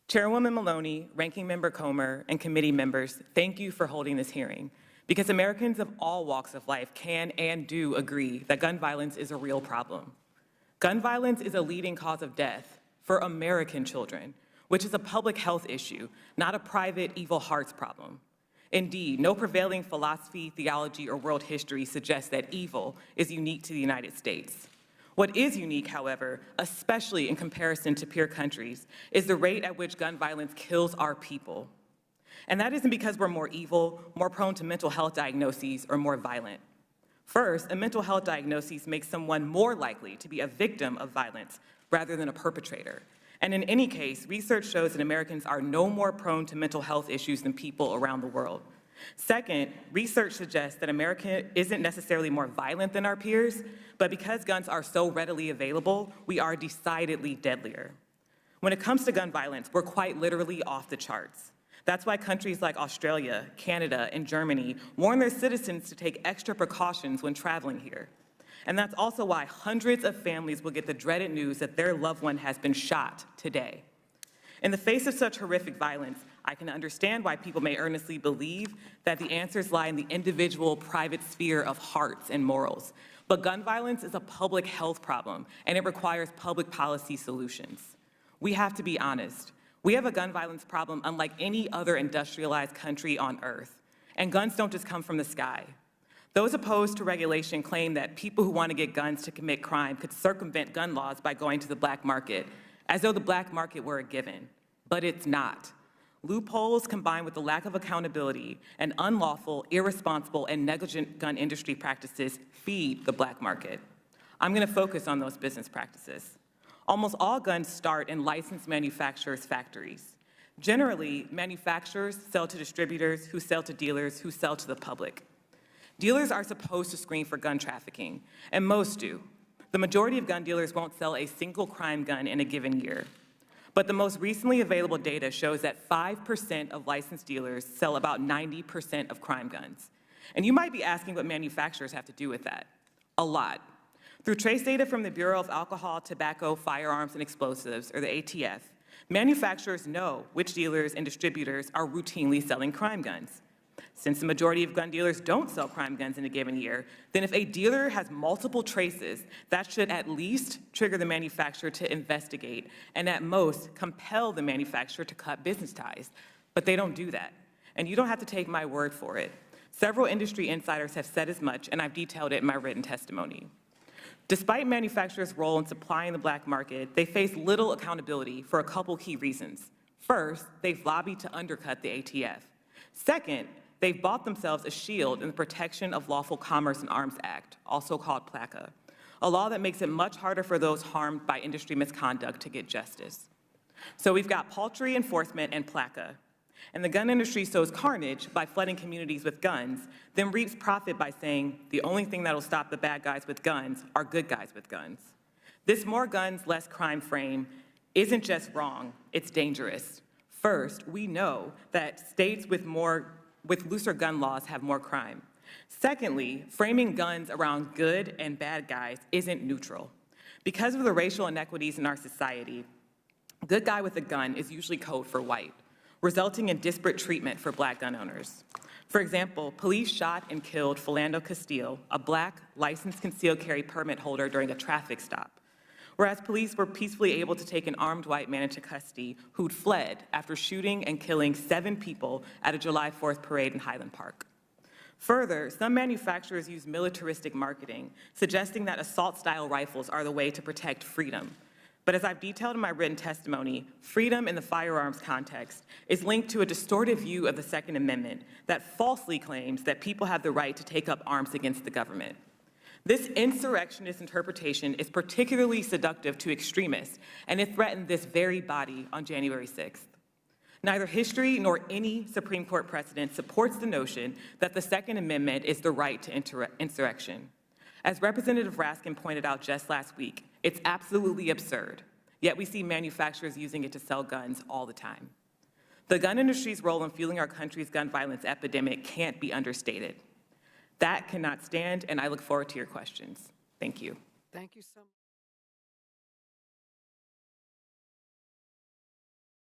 Chairwoman Maloney, Ranking Member Comer, and committee members, thank you for holding this hearing, because Americans of all walks of life can and do agree that gun violence is a real problem. Gun violence is a leading cause of death for American children, which is a public health issue, not a private evil hearts problem. Indeed, no prevailing philosophy, theology, or world history suggests that evil is unique to the United States. What is unique, however, especially in comparison to peer countries, is the rate at which gun violence kills our people. And that isn't because we're more evil, more prone to mental health diagnoses, or more violent. First, a mental health diagnosis makes someone more likely to be a victim of violence rather than a perpetrator. And in any case, research shows that Americans are no more prone to mental health issues than people around the world. Second, research suggests that America isn't necessarily more violent than our peers, but because guns are so readily available, we are decidedly deadlier. When it comes to gun violence, we're quite literally off the charts. That's why countries like Australia, Canada, and Germany warn their citizens to take extra precautions when traveling here. And that's also why hundreds of families will get the dreaded news that their loved one has been shot today. In the face of such horrific violence, I can understand why people may earnestly believe that the answers lie in the individual private sphere of hearts and morals. But gun violence is a public health problem, and it requires public policy solutions. We have to be honest. We have a gun violence problem unlike any other industrialized country on earth. And guns don't just come from the sky. Those opposed to regulation claim that people who want to get guns to commit crime could circumvent gun laws by going to the black market, as though the black market were a given. But it's not. Loopholes combined with the lack of accountability and unlawful, irresponsible, and negligent gun industry practices feed the black market. I'm going to focus on those business practices. Almost all guns start in licensed manufacturers' factories. Generally, manufacturers sell to distributors who sell to dealers who sell to the public. Dealers are supposed to screen for gun trafficking, and most do. The majority of gun dealers won't sell a single crime gun in a given year. But the most recently available data shows that 5% of licensed dealers sell about 90% of crime guns. And you might be asking what manufacturers have to do with that. A lot. Through trace data from the Bureau of Alcohol, Tobacco, Firearms, and Explosives, or the ATF, manufacturers know which dealers and distributors are routinely selling crime guns. Since the majority of gun dealers don't sell crime guns in a given year, then if a dealer has multiple traces, that should at least trigger the manufacturer to investigate and at most compel the manufacturer to cut business ties. But they don't do that. And you don't have to take my word for it. Several industry insiders have said as much, and I've detailed it in my written testimony. Despite manufacturers' role in supplying the black market, they face little accountability for a couple key reasons. First, they've lobbied to undercut the ATF. Second, they've bought themselves a shield in the Protection of Lawful Commerce in Arms Act, also called PLACA, a law that makes it much harder for those harmed by industry misconduct to get justice. So we've got paltry enforcement and PLACA, and the gun industry sows carnage by flooding communities with guns, then reaps profit by saying the only thing that'll stop the bad guys with guns are good guys with guns. This more guns, less crime frame isn't just wrong, it's dangerous. First, we know that states with looser gun laws have more crime. Secondly, framing guns around good and bad guys isn't neutral. Because of the racial inequities in our society, good guy with a gun is usually code for white, resulting in disparate treatment for black gun owners. For example, police shot and killed Philando Castile, a black licensed concealed carry permit holder during a traffic stop, whereas police were peacefully able to take an armed white man into custody who'd fled after shooting and killing 7 people at a July 4th parade in Highland Park. Further, some manufacturers use militaristic marketing, suggesting that assault-style rifles are the way to protect freedom. But as I've detailed in my written testimony, freedom in the firearms context is linked to a distorted view of the Second Amendment that falsely claims that people have the right to take up arms against the government. This insurrectionist interpretation is particularly seductive to extremists, and it threatened this very body on January 6th. Neither history nor any Supreme Court precedent supports the notion that the Second Amendment is the right to insurrection. As Representative Raskin pointed out just last week, it's absolutely absurd, yet we see manufacturers using it to sell guns all the time. The gun industry's role in fueling our country's gun violence epidemic can't be understated. That cannot stand, and I look forward to your questions. Thank you. Thank you so much.